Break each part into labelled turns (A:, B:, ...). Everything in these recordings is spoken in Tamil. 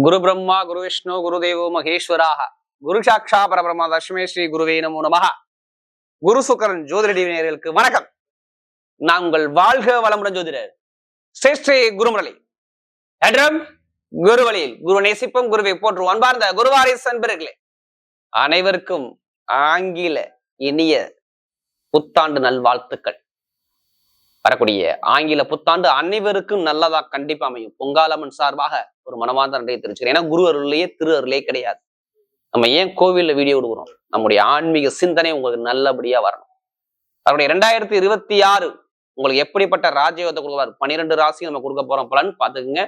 A: குரு பிரம்மா குரு விஷ்ணு குரு தேவோ மகேஸ்வராக குரு சாட்சா பரபிரம்மா தஷ்மே ஸ்ரீ குருவே நமோ நமஹ. குரு சுக்கரன் ஜோதிட நேயர்களுக்கு வணக்கம். நாங்கள் வாழ்க வளமுடன் ஜோதிடர் ஸ்ரீ ஸ்ரீ குருமுரளி என்றும் குரு வழியில் குரு நேசிப்போம் குருவை போற்றுவோம். அன்பார்ந்த குருவாரிஸ் அன்பர்களே, அனைவருக்கும் ஆங்கில இனிய புத்தாண்டு நல்வாழ்த்துக்கள். வரக்கூடிய ஆங்கில புத்தாண்டு அனைவருக்கும் நல்லதா கண்டிப்பா அமையும். பொங்காலம்மன் சார்பாக ஒரு மனமார்ந்த நன்றியை தெரிவிச்சுக்கிறேன். ஏன்னா குரு அருளையே திரு அருளே கிடையாது. நம்ம ஏன் கோவில்ல வீடியோ விடுகிறோம்? நம்முடைய ஆன்மீக சிந்தனை உங்களுக்கு நல்லபடியா வரணும். அவருடைய 2026 உங்களுக்கு எப்படிப்பட்ட ராஜயோகத்தை கொடுக்குவார்? 12 ராசி நம்ம கொடுக்க போறோம் பலன் பாத்துக்குங்க.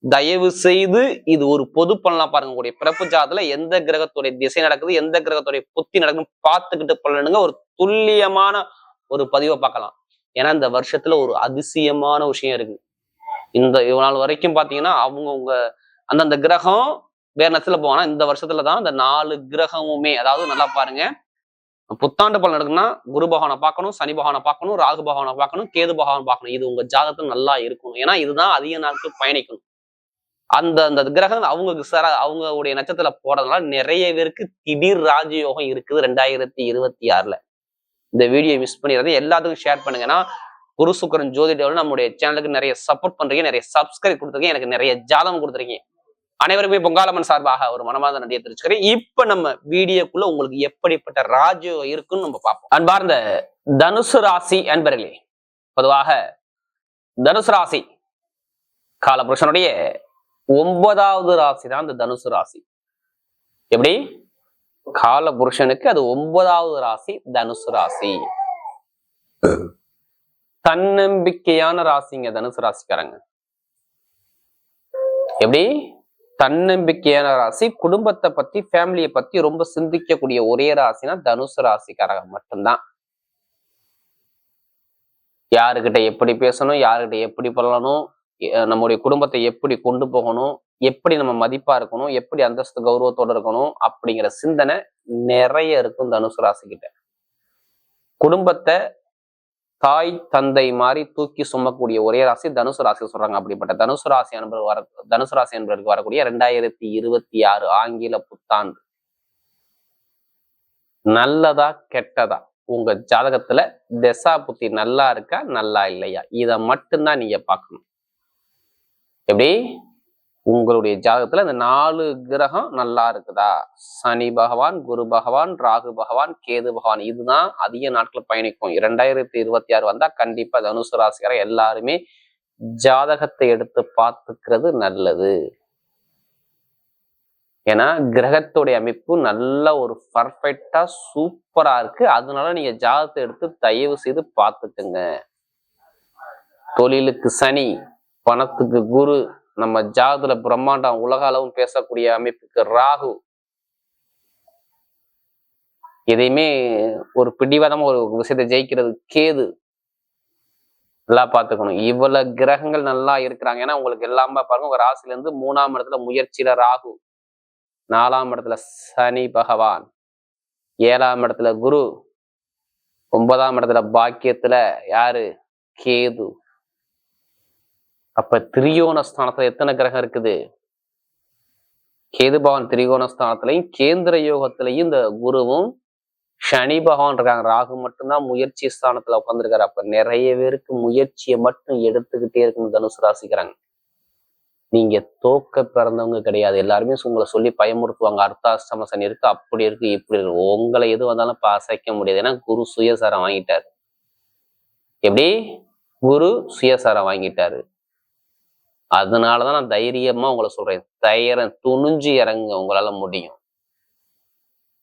A: தயவு செய்து இது ஒரு பொது பலனா பாருங்க. உங்களுடைய பிறப்பு ஜாதத்துல எந்த கிரகத்துடைய திசை நடக்குது, எந்த கிரகத்துடைய புத்தி நடக்குதுன்னு பார்த்துக்கிட்டு பலனுங்க. ஒரு துல்லியமான ஒரு பதிவை பார்க்கலாம். ஏன்னா இந்த வருஷத்துல ஒரு அதிசயமான விஷயம் இருக்கு. இந்த நாள் வரைக்கும் பாத்தீங்கன்னா அவங்கவுங்க அந்தந்த கிரகம் வேற நேரத்துல போவானா, இந்த வருஷத்துலதான் அந்த 4 கிரகமுமே, அதாவது நல்லா பாருங்க, புத்தாண்டு பலன் எடுக்குன்னா குரு பகவானை பார்க்கணும், சனி பகவானை பார்க்கணும், ராகு பகவானை பார்க்கணும், கேது பகவானை பார்க்கணும். இது உங்க ஜாதகத்துல நல்லா இருக்கணும். ஏன்னா இதுதான் அதிக நாட்கள் பயணிக்கணும். அந்த அந்த கிரகம் அவங்களுடைய நட்சத்திரத்துல போறதுனால நிறைய பேருக்கு திடீர் ராஜயோகம் இருக்குது 2026. இந்த வீடியோ மிஸ் பண்ணிடுறது எல்லாத்துக்கும் ஷேர் பண்ணுங்க. ஏன்னா குரு சுக்கரன் ஜோதிடர் நம்முடைய சேனலுக்கு நிறைய சப்போர்ட் பண்றீங்க, நிறைய சப்ஸ்கிரைப் கொடுத்துருக்கீங்க, எனக்கு நிறைய ஜாதகம் கொடுத்துருக்கீங்க. அனைவருமே பொங்காலம்மன் சார்பாக ஒரு மனமார்ந்த நன்றியை தெரிவிச்சுக்கிறேன். இப்ப நம்ம வீடியோக்குள்ள உங்களுக்கு எப்படிப்பட்ட ராஜயோகம் இருக்குன்னு நம்ம பார்ப்போம். அன்பார்ந்த தனுசு ராசி அன்பர்களே, பொதுவாக தனுசு ராசி காலபுருஷனுடைய 9வது ராசி தான் இந்த தனுசு ராசி. எப்படி? கால புருஷனுக்கு அது 9வது ராசி தனுசு ராசி. தன்னம்பிக்கையான ராசிங்க தனுசு ராசிக்காரங்க. எப்படி? தன்னம்பிக்கையான ராசி. குடும்பத்தை பத்தி, ஃபேமிலியை பத்தி ரொம்ப சிந்திக்கக்கூடிய ஒரே ராசினா தனுசு ராசிக்காரங்க மட்டும்தான். யாருக்கிட்ட எப்படி பேசணும், யாருக்கிட்ட எப்படி பண்ணணும், நம்முடைய குடும்பத்தை எப்படி கொண்டு போகணும், எப்படி நம்ம மதிப்பா இருக்கணும், எப்படி அந்தஸ்து கௌரவத்தோட இருக்கணும் அப்படிங்கிற சிந்தனை நிறைய இருக்கும் தனுசு ராசி கிட்ட. குடும்பத்தை தாய் தந்தை மாதிரி தூக்கி சுமக்கூடிய ஒரே ராசி தனுசு ராசி சொல்றாங்க. அப்படிப்பட்ட தனுசு ராசி என்பதற்கு வரக்கூடிய 2026 ஆங்கில புத்தாண்டு நல்லதா கெட்டதா? உங்க ஜாதகத்துல தசா புத்தி நல்லா இருக்கா நல்லா இல்லையா? இதை மட்டும்தான் நீங்க பார்க்கணும். எப்படி? உங்களுடைய ஜாதகத்துல இந்த 4 கிரகம் நல்லா இருக்குதா? சனி பகவான், குரு பகவான், ராகு பகவான், கேது பகவான், இதுதான் அதிக நாட்கள் பயணிக்கும். 2026 வந்தா கண்டிப்பா தனுசு ராசிக்கார எல்லாருமே ஜாதகத்தை எடுத்து பார்த்துக்கிறது நல்லது. ஏன்னா கிரகத்துடைய அமைப்பு நல்ல ஒரு பர்ஃபெக்டா சூப்பரா இருக்கு. அதனால நீங்க ஜாதகத்தை எடுத்து தயவு செய்து பார்த்துக்குங்க. தொழிலுக்கு சனி, பணத்துக்கு குரு, நம்ம ஜாதகத்துல பிரம்மாண்டம் உலக அளவும் பேசக்கூடிய அமைப்புக்கு ராகு, எதையுமே ஒரு பிடிவாதமா ஒரு விஷயத்தை ஜெயிக்கிறது கேது. நல்லா பார்த்துக்கணும். இவ்வளவு கிரகங்கள் நல்லா இருக்கிறாங்க. ஏன்னா உங்களுக்கு எல்லாமே பாருங்க, உங்க ராசில இருந்து 3ஆம் இடத்துல முயற்சியில ராகு, 4ஆம் இடத்துல சனி பகவான், 7ஆம் இடத்துல குரு, 9ஆம் இடத்துல பாக்கியத்துல யாரு? கேது. அப்ப திரிகோண ஸ்தானத்துல எத்தனை கிரகம் இருக்குது? கேது பகவான் திரிகோண ஸ்தானத்திலையும் கேந்திர யோகத்திலையும் இந்த குருவும் சனி பகவான் இருக்காங்க. ராகு மட்டும்தான் முயற்சி ஸ்தானத்துல உட்காந்துருக்காரு. அப்ப நிறைய பேருக்கு முயற்சியை மட்டும் எடுத்துக்கிட்டே இருக்கணும் தனுசு ராசிக்கிறாங்க. நீங்க தோக்க பிறந்தவங்க கிடையாது. எல்லாருமே உங்களை சொல்லி பயமுறுத்துவாங்க. அர்த்தாஷ்டம சனி இருக்கு, அப்படி இருக்கு, இப்படி இருக்கு. உங்களை எது வந்தாலும் அசைக்க முடியாது. ஏன்னா குரு சுயசாரம் வாங்கிட்டாரு. எப்படி? குரு சுயசாரம் வாங்கிட்டாரு. அதனாலதான் நான் தைரியமா உங்களை சொல்றேன், துணிஞ்சு இறங்க. உங்களால முடியும்.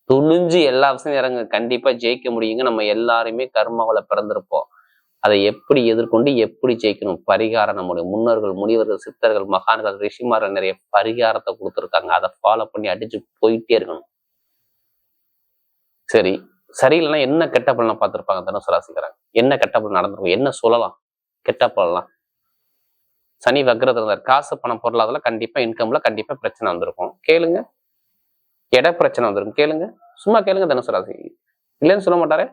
A: துணிஞ்சு எல்லா விஷயம் இறங்க. கண்டிப்பா ஜெயிக்க முடியுங்க. நம்ம எல்லாருமே கர்மாவில பிறந்திருப்போம். அதை எப்படி எதிர்கொண்டு எப்படி ஜெயிக்கணும்? பரிகாரம் நம்முடைய முன்னோர்கள், முனிவர்கள், சித்தர்கள், மகான்கள், ரிஷிமார்கள் நிறைய பரிகாரத்தை கொடுத்துருக்காங்க. அதை ஃபாலோ பண்ணி அடிச்சு போயிட்டே இருக்கணும். சரி, சரியில்லைன்னா என்ன கெட்ட பலன் பார்த்துருப்பாங்க தனுசு ராசிக்கிறாங்க. என்ன கெட்ட பலன் நடந்திருக்கும்? என்ன சொல்லலாம் கெட்ட பலன்லாம்? சனி வக்ரத்துல இருந்தார். காசு பணம் பொருளாதார கண்டிப்பா இன்கம்ல கண்டிப்பா பிரச்சனை வந்திருக்கும். கேளுங்க. இட பிரச்சனை வந்திருக்கும். கேளுங்க, சும்மா கேளுங்க. தனுசு ராசி இல்லைன்னு சொல்ல மாட்டாரே.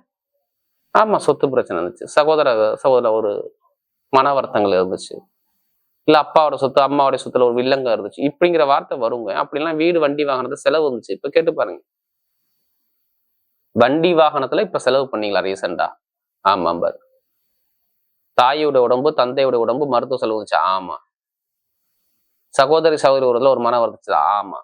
A: ஆமா, சொத்து பிரச்சனை இருந்துச்சு. சகோதர ஒரு மன வருத்தங்கள் இருந்துச்சு. இல்ல அப்பாவோட சொத்து அம்மாவோட சொத்துல ஒரு வில்லங்க இருந்துச்சு இப்படிங்கிற வார்த்தை வருங்க. அப்படிலாம் வீடு வண்டி வாங்கினது செலவு வந்துச்சு. இப்ப கேட்டு பாருங்க, வண்டி வாகனத்துல இப்ப செலவு பண்ணீங்களா ரீசெண்டா? ஆமா பாரு. தாயோட உடம்பு தந்தையோட உடம்பு மருத்துவ செலவு வந்துச்சு. ஆமா. சகோதரி சகோதரி ஒரு மனம் வந்துச்சு. ஆமா.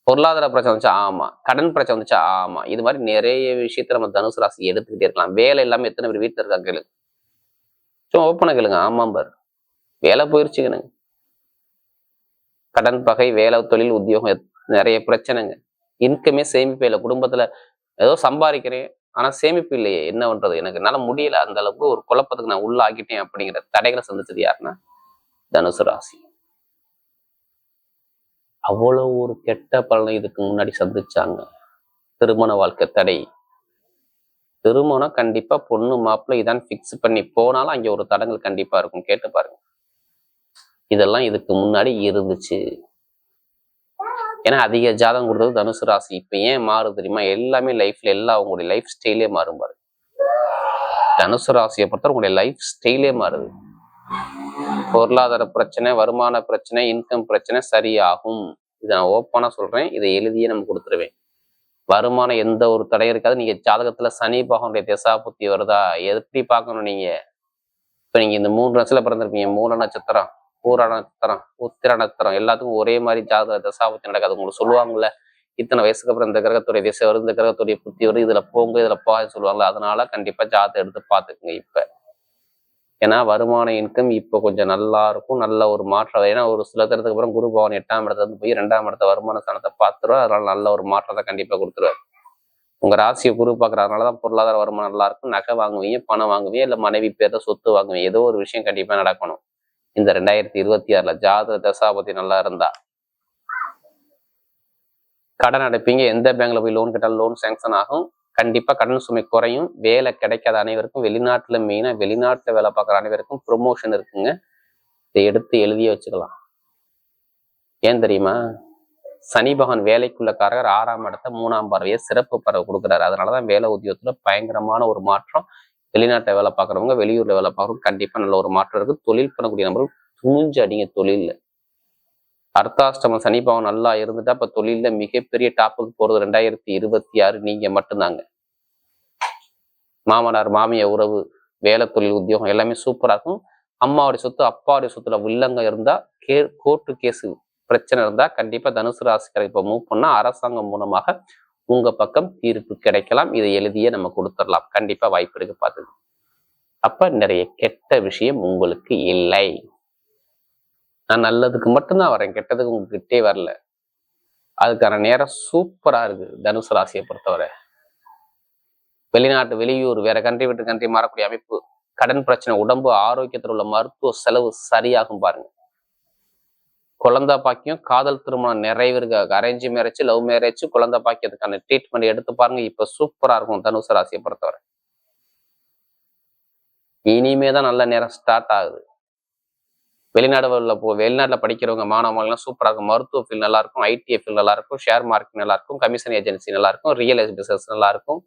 A: பொருளாதார பிரச்சனை வந்துச்சா? ஆமா. கடன் பிரச்சனை வந்துச்சா? ஆமா. இது மாதிரி நிறைய விஷயத்த நம்ம தனுசு ராசி எடுத்துக்கிட்டே இருக்கலாம். வேலை இல்லாம எத்தனை பேர் வீட்டுல இருக்காங்க கேளுங்க. சும்மா ஓப்பனா கேளுங்க. ஆமாம் பாரு. வேலை போயிருச்சுங்க. கடன் பகை, வேலை, தொழில், உத்தியோகம், நிறைய பிரச்சனைங்க. இன்கமே சேமிப்பு இல்லை. குடும்பத்துல ஏதோ சம்பாதிக்கிறேன் ஆனா சேமிப்பு இல்லையே, என்ன பண்றது, எனக்கு என்னால முடியல, அந்த அளவுக்கு ஒரு குழப்பத்துக்கு நான் உள்ள ஆகிட்டேன் அப்படிங்கிற தடைகளை சந்திச்சது யாருன்னா தனுசு ராசி. அவ்வளவு ஒரு கெட்ட பலனை இதுக்கு முன்னாடி சந்திச்சாங்க. திருமண வாழ்க்கை தடை. திருமணம் கண்டிப்பா பொண்ணு மாப்பிள்ளை இதான் பிக்ஸ் பண்ணி போனாலும் அங்க ஒரு தடங்கள் கண்டிப்பா இருக்கும். கேட்டு பாருங்க. இதெல்லாம் இதுக்கு முன்னாடி இருந்துச்சு. ஏன்னா அதிக ஜாதகம் கொடுத்தது தனுசு ராசி. இப்ப ஏன் மாறுது தெரியுமா? எல்லாமே லைஃப்ல எல்லாம் அவங்களுடைய லைஃப் ஸ்டைலே மாறும் பாரு. தனுசு ராசியை பொறுத்த உங்களுடைய லைஃப் ஸ்டைலே மாறுது. பொருளாதார பிரச்சனை, வருமான பிரச்சனை, இன்கம் பிரச்சனை சரியாகும். இதை நான் ஓப்பனா சொல்றேன். இதை எழுதியே நம்ம கொடுத்துருவேன். வருமானம் எந்த ஒரு தடையும் இருக்காது. நீங்க ஜாதகத்துல சனி பாகனுடைய திசா புத்தி வருதா எப்படி பார்க்கணும் நீங்க? இப்ப நீங்க இந்த 3 நட்சத்திரத்துல பிறந்திருப்பீங்க. மூல நட்சத்திரம், பூர நட்சத்திரம், உத்திர நட்சத்திரம், எல்லாத்துக்கும் ஒரே மாதிரி ஜாதக தசாபத்தி நடக்காது. உங்களுக்கு சொல்லுவாங்கல்ல, இத்தனை வயசுக்கு அப்புறம் இந்த கிரகத்துடைய திசை வரும், இந்த கிரகத்துடைய புத்தி வரும், இதுல போங்க இதுல போகாது சொல்லுவாங்கல்ல. அதனால கண்டிப்பா ஜாதகம் எடுத்து பார்த்துக்குங்க. இப்ப ஏன்னா வருமான இன்கம் இப்போ கொஞ்சம் நல்லா இருக்கும், நல்ல ஒரு மாற்றம். ஏன்னா ஒரு சில தரத்துக்கு அப்புறம் குரு பவன் 8ஆம் இடத்துல இருந்து போய் 2ஆம் இடத்த வருமான ஸ்தானத்தை பார்த்துருவார். அதனால நல்ல ஒரு மாற்றத்தை கண்டிப்பா கொடுத்துருவார். உங்க ராசியை குரு பார்க்கறதுனாலதான் பொருளாதார வருமானம் நல்லா இருக்கும். நகை வாங்குவீங்க, பணம் வாங்குவீங்க, இல்ல மனைவி பேர்ல சொத்து வாங்குவீங்க. ஏதோ ஒரு விஷயம் கண்டிப்பா நடக்கணும். இந்த 2026 ஜாதக தசாபதி நல்லா இருந்தா கடன் அடைப்பீங்க. எந்த பேங்க்ல போய் லோன் கேட்டாலும் லோன் சேங்ஷன் ஆகும். கண்டிப்பா கடன் சுமை குறையும். வேலை கிடைக்காத அனைவருக்கும், வெளிநாட்டுல மெயினா வெளிநாட்டுல வேலை பார்க்குற அனைவருக்கும் ப்ரொமோஷன் இருக்குங்க. இதை எடுத்து எழுதிய வச்சுக்கலாம். ஏன் தெரியுமா? சனி பகவான் வேலைக்குள்ளக்காரர் 6ஆம் இடத்த 3ஆம் பார்வையை சிறப்பு பறவை கொடுக்குறாரு. அதனாலதான் வேலை உத்தியோகத்துல பயங்கரமான ஒரு மாற்றம். வெளிநாட்டை வேலை பார்க்குறவங்க, வெளியூர்ல வேலை பார்க்குறவங்க கண்டிப்பா நல்ல ஒரு மாற்றம் இருக்கு. தொழில் பண்ணக்கூடிய நபர்கள் துணிஞ்சு அடிங்க தொழில்ல. அர்த்தாஷ்டம சனி பகவான் நல்லா இருந்துட்டா இப்ப தொழில மிகப்பெரிய டாப்புக்கு போறது 2026 நீங்க மட்டும்தாங்க. மாமனார் மாமிய உறவு, வேலை, தொழில், உத்தியோகம் எல்லாமே சூப்பரா இருக்கும். அம்மாவுடைய சொத்து அப்பாவுடைய சொத்துல வில்லங்க இருந்தா, கோர்ட்டு கேஸு பிரச்சனை இருந்தா கண்டிப்பா தனுசு ராசிக்காரர் இப்ப மூவ் பண்ணா அரசாங்கம் மூலமாக உங்க பக்கம் தீர்ப்பு கிடைக்கலாம். இதை எழுதியே நம்ம கொடுத்துடலாம். கண்டிப்பா வாய்ப்பு இருக்கு. பார்த்துது. அப்ப நிறைய கெட்ட விஷயம் உங்களுக்கு இல்லை. நான் நல்லதுக்கு மட்டும்தான் வரேன், கெட்டதுக்கு உங்ககிட்டே வரல. அதுக்கான நேரம் சூப்பரா இருக்கு தனுசு ராசியை பொறுத்தவரை. வெளிநாட்டு, வெளியூர், வேற கண்ட்ரி விட்டு கண்ட்ரி மாறக்கூடிய அமைப்பு, கடன் பிரச்சனை, உடம்பு ஆரோக்கியத்தில் உள்ள மருத்துவ செலவு சரியாகும் பாருங்க. குழந்தை பாக்கியம், காதல் திருமணம் நிறைவேறுக, அரேஞ்ச் மேரேஜ், லவ் மேரேஜ், குழந்தை பாக்கியத்துக்கான ட்ரீட்மெண்ட் எடுத்து பாருங்க. இப்ப சூப்பரா இருக்கும் தனுசு ராசியை பொறுத்தவரை. இனிமேதான் நல்ல நேரம் ஸ்டார்ட் ஆகுது. வெளிநாட்டுல படிக்கிறவங்க மாணவர்கள்லாம் சூப்பரா இருக்கும். மருத்துவ ஃபீல்ட் நல்லா இருக்கும், ஐடி ஃபீல்ட் நல்லா இருக்கும், ஷேர் மார்க்கெட் நல்லா இருக்கும், கமிஷன் ஏஜென்சி நல்லா இருக்கும், ரியல் எஸ்டேட் பிசினஸ் நல்லா இருக்கும்.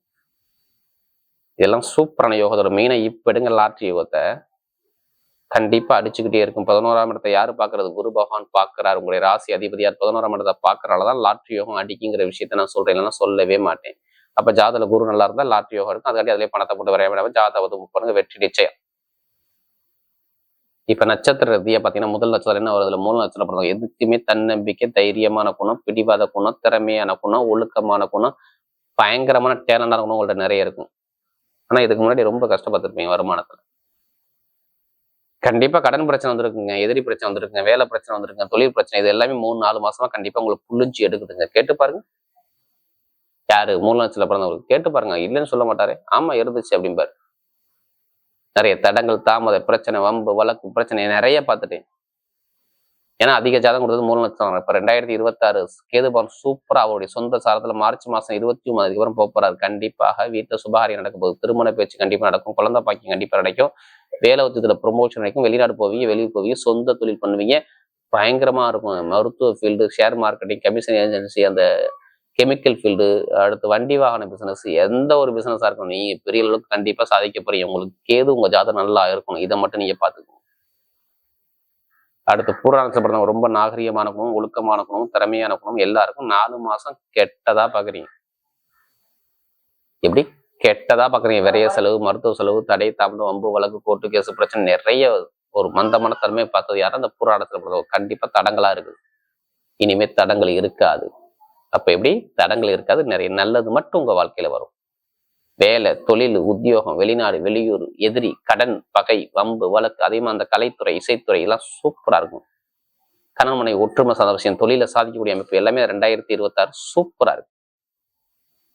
A: இதெல்லாம் சூப்பரான யோகத்தோட மெயினா இப்ப எடுங்க லாட்ரி யோகத்தை கண்டிப்பா அடிச்சுக்கிட்டே இருக்கும். 11ஆம் இடத்தை யாரு பாக்குறது? குரு பகவான் பாக்குறாரு. உங்களுடைய ராசி அதிபதியார் 11ஆம் இடத்தை பாக்குறதாலதான் லாட்ரி யோகம் அடிக்குங்கிற விஷயத்த நான் சொல்றேன், இல்லைன்னா சொல்லவே மாட்டேன். அப்ப ஜாதகத்துல குரு நல்லா இருந்தா லாட்ரி யோகம் இருக்கும். அதுக்காண்டி அதிலே பணத்தை போட்டு வரைய விடாம ஜாதகம் பண்ணுங்க, வெற்றி நிச்சயம். இப்ப நட்சத்திர ரீதியா பாத்தீங்கன்னா முதல் நட்சத்திரம் என்ன வருதுல? மூல நட்சத்திரம் பிறந்தவங்க எதுக்குமே தன்னம்பிக்கை, தைரியமான குணம், பிடிவாத குணம், திறமையான குணம், ஒழுக்கமான குணம், பயங்கரமான டேலண்டான குணம் உங்கள்ட்ட நிறைய இருக்கும். ஆனா இதுக்கு முன்னாடி ரொம்ப கஷ்டப்பட்டிருப்பீங்க வருமானத்துல. கண்டிப்பா கடன் பிரச்சனை வந்திருக்குங்க, எதிரி பிரச்சனை வந்திருக்குங்க, வேலை பிரச்சனை வந்திருக்குங்க, தொழில் பிரச்சனை. இது எல்லாமே 3-4 மாசமா கண்டிப்பா உங்களுக்கு புளிஞ்சு எடுக்குதுங்க. கேட்டு பாருங்க. யாரு மூல நட்சத்திரத்துல பிறந்தவங்களுக்கு கேட்டு பாருங்க. இல்லைன்னு சொல்ல மாட்டாரு. ஆமா இருந்துச்சு அப்படிம்பாரு. நிறைய தடங்கள், தாமத பிரச்சனை, வம்பு வழக்கு பிரச்சனை நிறைய பார்த்துட்டேன். ஏன்னா அதிக ஜாதகம் கொடுத்தது மூல நட்சத்திரம். இப்ப 2026 கேது பவன் சூப்பரா அவருடைய சொந்த சாரத்துல மார்ச் மாசம் 23 அப்புறம் போறாரு. கண்டிப்பாக வீட்டுல சுபகாரியம் நடக்க போகுது. திருமண பேச்சு கண்டிப்பா நடக்கும். குழந்தை பாக்கியம் கண்டிப்பா கிடைக்கும். வேலை உத்தியத்துல ப்ரொமோஷன் கிடைக்கும். வெளிநாடு போவீங்க, வெளியூர் போவீங்க, சொந்த தொழில் பண்ணுவீங்க. பயங்கரமா இருக்கும். மருத்துவ field, share marketing, commission agency, அந்த கெமிக்கல் ஃபீல்டு, அடுத்து வண்டி வாகன பிசினஸ், எந்த ஒரு பிசினஸா இருக்கணும் நீங்க பெரிய அளவுக்கு கண்டிப்பா சாதிக்க போறீங்க. உங்களுக்கு கேது உங்க ஜாதகம் நல்லா இருக்கணும். இதை மட்டும் நீங்க பாத்துக்கணும். அடுத்து பூராணத்துல பிறந்தவங்க ரொம்ப நாகரிகமான குணம், ஒழுக்கமான குணம், திறமையான குணம் எல்லாருக்கும் 4 மாசம் கெட்டதா பாக்குறீங்க. எப்படி கெட்டதா பாக்குறீங்க? விரைய செலவு, மருத்துவ செலவு, தடை, தாமதம், வம்பு, வழக்கு, கோர்ட்டு கேஸ் பிரச்சனை நிறைய ஒரு மந்தமான தன்மையை பார்த்தது யாரும் அந்த புராணத்துல பிறந்தவங்க. கண்டிப்பா தடங்களா இருக்குது. இனிமே தடங்கள் இருக்காது. அப்ப எப்படி தடங்கள் இருக்காது, நிறைய நல்லது மட்டும் உங்க வாழ்க்கையில வரும். வேலை, தொழில், உத்தியோகம், வெளிநாடு, வெளியூர், எதிரி, கடன், பகை, வம்பு, வழக்கு, அதிகமா அந்த கலைத்துறை, இசைத்துறை எல்லாம் சூப்பரா இருக்கும். கணவனை ஒற்றுமை சார்ந்த விஷயம், தொழில சாதிக்கக்கூடிய அமைப்பு எல்லாமே 2026 சூப்பரா இருக்கு.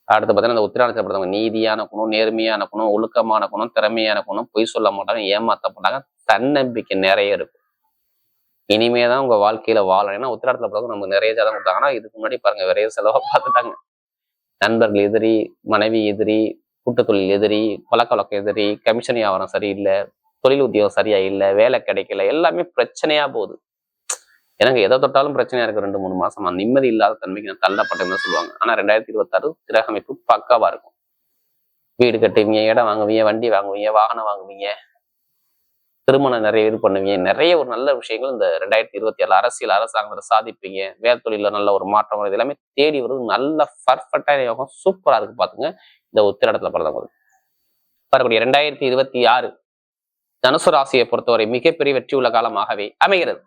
A: அடுத்து பார்த்தீங்கன்னா இந்த உத்திராடத்தில் படுத்தவங்க நீதியான குணம், நேர்மையான குணம், ஒழுக்கமான குணம், திறமையான குணம், பொய் சொல்ல மாட்டாங்க, ஏமாத்த மாட்டாங்க, தன்னம்பிக்கை நிறைய இருக்கும். இனிமேதான் உங்க வாழ்க்கையில வாழணும். ஏன்னா உத்திராடத்துல படுத்தவங்க நமக்கு நிறைய ஜாதகம் கொடுத்தாங்கன்னா இதுக்கு முன்னாடி பாருங்க நிறைய செலவா பார்த்துட்டாங்க. நண்பர்கள் எதிரி, மனைவி எதிரி, கூட்டு தொழில் எதிரி, பழக்க வழக்கம் எதிரி, கமிஷன் வியாபாரம் சரியில்லை, தொழில் உத்தியோகம் சரியா இல்லை, வேலை கிடைக்கல, எல்லாமே பிரச்சனையா போகுது. எனக்கு எதை தொட்டாலும் பிரச்சனையா இருக்கு. 2-3 மாசமா நிம்மதி இல்லாத தன்மைக்கு நான் தள்ளப்பட்டேன்னு சொல்லுவாங்க. ஆனா 2026 கிரக அமைப்பு பக்காவா இருக்கும். வீடு கட்டுவீங்க, இடம் வாங்குவீங்க, வண்டி வாங்குவீங்க, வாகனம் வாங்குவீங்க, திருமணம் நிறைய இது பண்ணுவீங்க. நிறைய ஒரு நல்ல விஷயங்கள் இந்த 2027 அரசியல் அரசாங்கத்தை சாதிப்பீங்க. வேலை தொழில நல்ல ஒரு மாற்றம் வருது. எல்லாமே தேடி வருது. நல்ல பர்ஃபெக்டான யோகம் சூப்பரா இருக்கு. பாத்துங்க இந்த உத்திராடத்துல பிறந்தவங்க. வரக்கூடிய 2026 தனுசு ராசியை பொறுத்தவரை மிகப்பெரிய வெற்றி உள்ள காலமாகவே அமைகிறது.